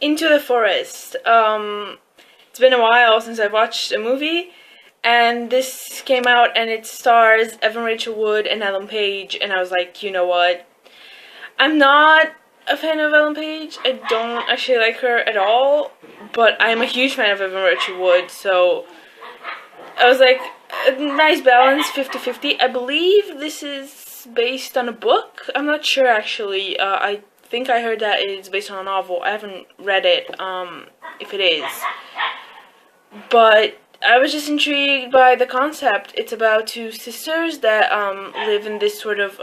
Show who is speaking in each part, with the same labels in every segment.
Speaker 1: Into the Forest. It's been a while since I've watched a movie, and this came out, and it stars Evan Rachel Wood and Ellen Page, and I was like, you know what? I'm not a fan of Ellen Page. I don't actually like her at all, but I'm a huge fan of Evan Rachel Wood, so I was like, a nice balance, 50-50. I believe this is based on a book. I'm not sure, actually. I think I heard that it's based on a novel. I haven't read it, if it is. But I was just intrigued by the concept. It's about two sisters that live in this sort of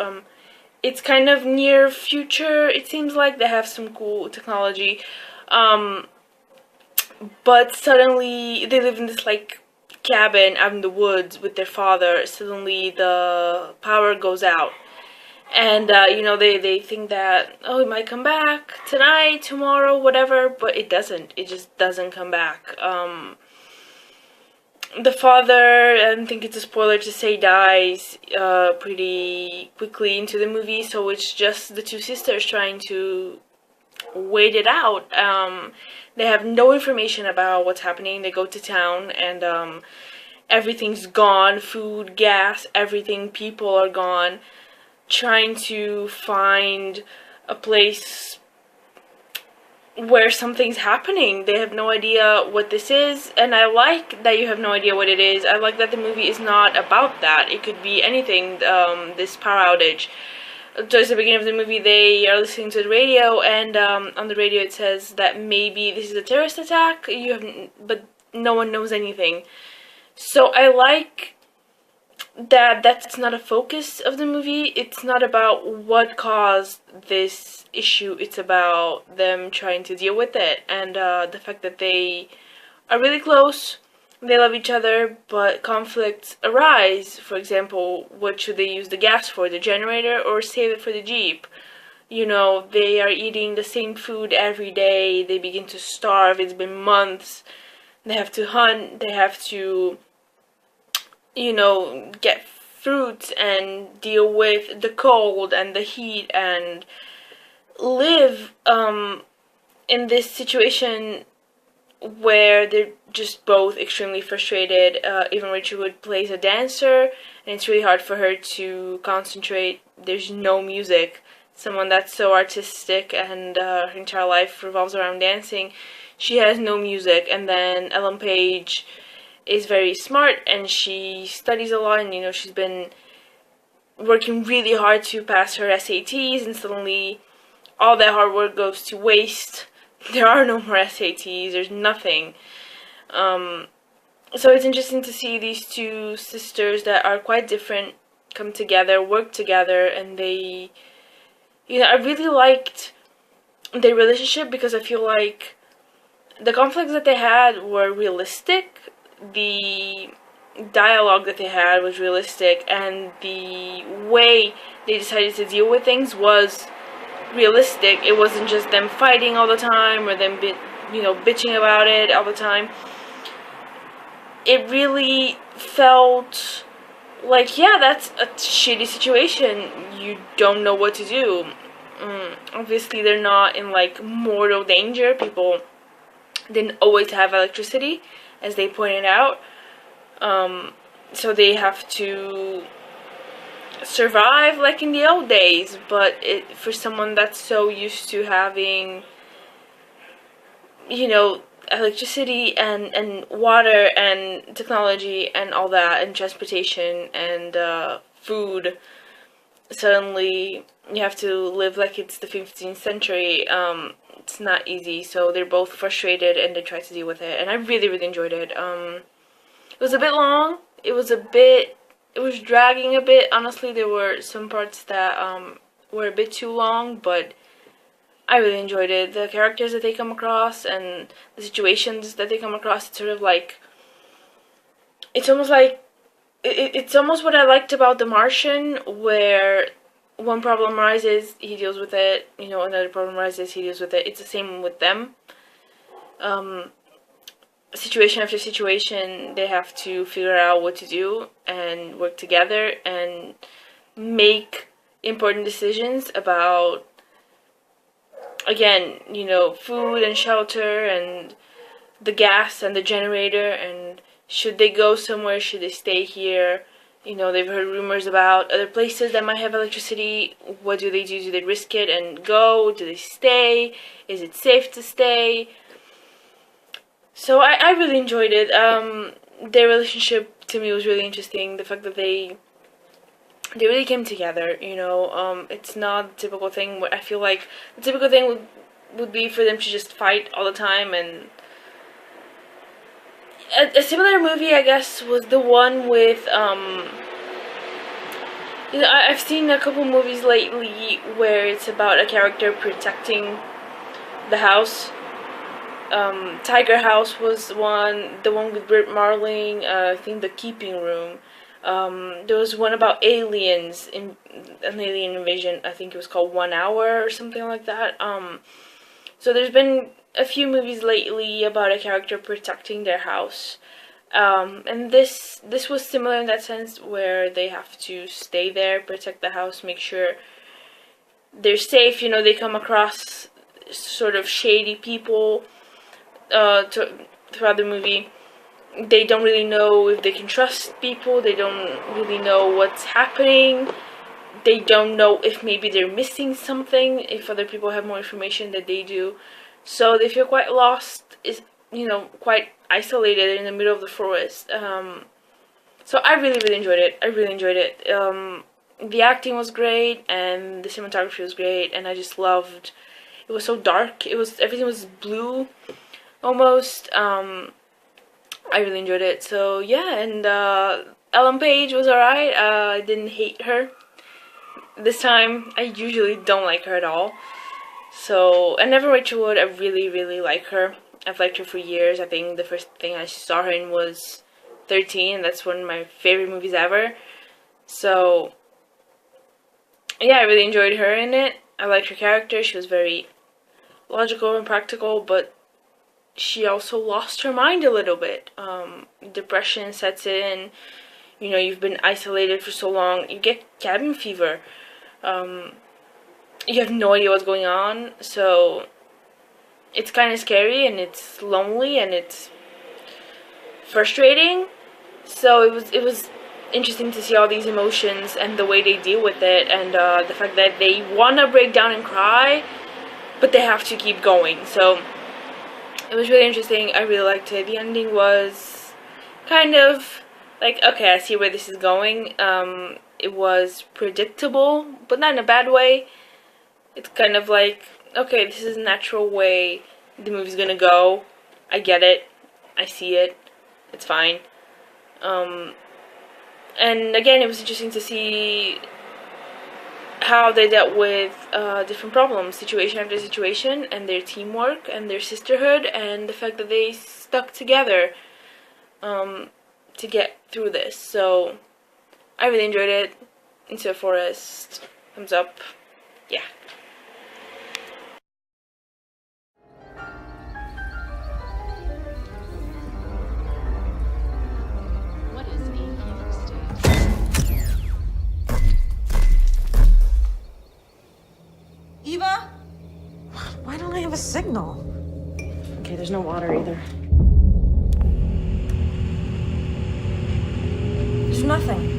Speaker 1: it's kind of near future. It seems like they have some cool technology, but suddenly they live in this like cabin out in the woods with their father. Suddenly the power goes out, and they think that, oh, it might come back tonight, tomorrow, whatever, but it doesn't. It just doesn't come back. The father, I don't think it's a spoiler to say, dies pretty quickly into the movie, so it's just the two sisters trying to wait it out. They have no information about what's happening. They go to town, and everything's gone. Food, gas, everything, people are gone. Trying to find a place where something's happening. They have no idea what this is, and I like that you have no idea what it is. I like that the movie is not about that. It could be anything, this power outage. Towards the beginning of the movie, they are listening to the radio, and on the radio it says that maybe this is a terrorist attack, but no one knows anything. So I like that that's not a focus of the movie. It's not about what caused this issue. It's about them trying to deal with it, and the fact that they are really close. They love each other, but conflicts arise. For example, what should they use the gas for? The generator, or save it for the Jeep? They are eating the same food every day. They begin to starve. It's been months. They have to hunt. They have to get fruits and deal with the cold and the heat and live in this situation where they're just both extremely frustrated. Even Rachel Wood plays a dancer, and it's really hard for her to concentrate. There's no music. Someone that's so artistic, and her entire life revolves around dancing, she has no music. And then Ellen Page is very smart, and she studies a lot, and she's been working really hard to pass her SATs, and suddenly all that hard work goes to waste. There are no more SATs, there's nothing. So it's interesting to see these two sisters that are quite different come together, work together, and they, I really liked their relationship because I feel like the conflicts that they had were realistic. The dialogue that they had was realistic, and the way they decided to deal with things was realistic. It wasn't just them fighting all the time, or them bitching about it all the time. It really felt like, yeah, that's a shitty situation. You don't know what to do. Obviously they're not in like mortal danger. People didn't always have electricity, as they pointed out, so they have to survive like in the old days. But for someone that's so used to having electricity and water and technology and all that, and transportation and food, suddenly you have to live like it's the 15th century. It's not easy, so they're both frustrated, and they try to deal with it, and I really, really enjoyed it. It was a bit long. It was dragging a bit. Honestly, there were some parts that were a bit too long, but I really enjoyed it. The characters that they come across and the situations that they come across, it's sort of like, it's almost like, it's almost what I liked about The Martian, where one problem arises, he deals with it, another problem arises, he deals with it. It's the same with them. Situation after situation, they have to figure out what to do and work together and make important decisions about again, food and shelter and the gas and the generator, and should they go somewhere, should they stay here? They've heard rumors about other places that might have electricity. What do they do? Do they risk it and go? Do they stay? Is it safe to stay? So I really enjoyed it. Their relationship to me was really interesting. The fact that they really came together, it's not the typical thing. I feel like the typical thing would be for them to just fight all the time. And a similar movie, I guess, was the one with, I've seen a couple movies lately where it's about a character protecting the house. Tiger House was one, the one with Britt Marling, I think The Keeping Room. There was one about aliens, an alien invasion, I think it was called 1 Hour or something like that. So there's been a few movies lately about a character protecting their house. And this was similar in that sense, where they have to stay there, protect the house, make sure they're safe. They come across sort of shady people throughout the movie. They don't really know if they can trust people. They don't really know what's happening. They don't know if maybe they're missing something, if other people have more information than they do. So they feel quite lost, quite isolated in the middle of the forest. So I really, really enjoyed it. The acting was great, and the cinematography was great, and I just loved. It was so dark. Everything was blue, almost. I really enjoyed it. So yeah, and Ellen Page was alright. I didn't hate her this time. I usually don't like her at all. So, and Never Rachel Wood, I really, really like her. I've liked her for years. I think the first thing I saw her in was 13, and that's one of my favorite movies ever. So, yeah, I really enjoyed her in it. I liked her character. She was very logical and practical, but she also lost her mind a little bit. Depression sets in. You've been isolated for so long. You get cabin fever. You have no idea what's going on, so it's kind of scary, and it's lonely, and it's frustrating. So it was interesting to see all these emotions and the way they deal with it, and the fact that they want to break down and cry, but they have to keep going. So it was really interesting. I really liked it. The ending was kind of like, okay, I see where this is going. It was predictable, but not in a bad way. It's kind of like, okay, this is a natural way the movie's gonna go. I get it. I see it. It's fine. And again, it was interesting to see how they dealt with different problems, situation after situation, and their teamwork and their sisterhood, and the fact that they stuck together to get through this. So I really enjoyed it. Into a Forest, thumbs up. Yeah.
Speaker 2: Eva? Why don't I have a signal? Okay, there's no water either. There's nothing.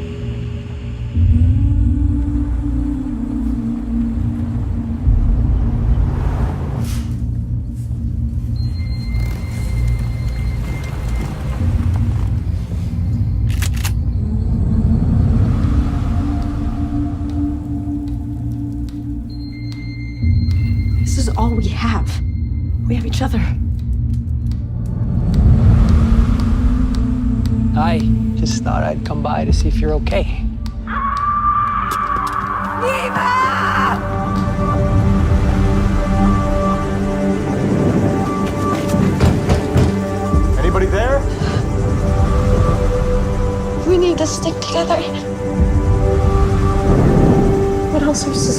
Speaker 2: This is all we have. We have each other.
Speaker 3: I just thought I'd come by to see if you're okay.
Speaker 2: Eva!
Speaker 4: Anybody there?
Speaker 5: We need to stick together. What else are we supposed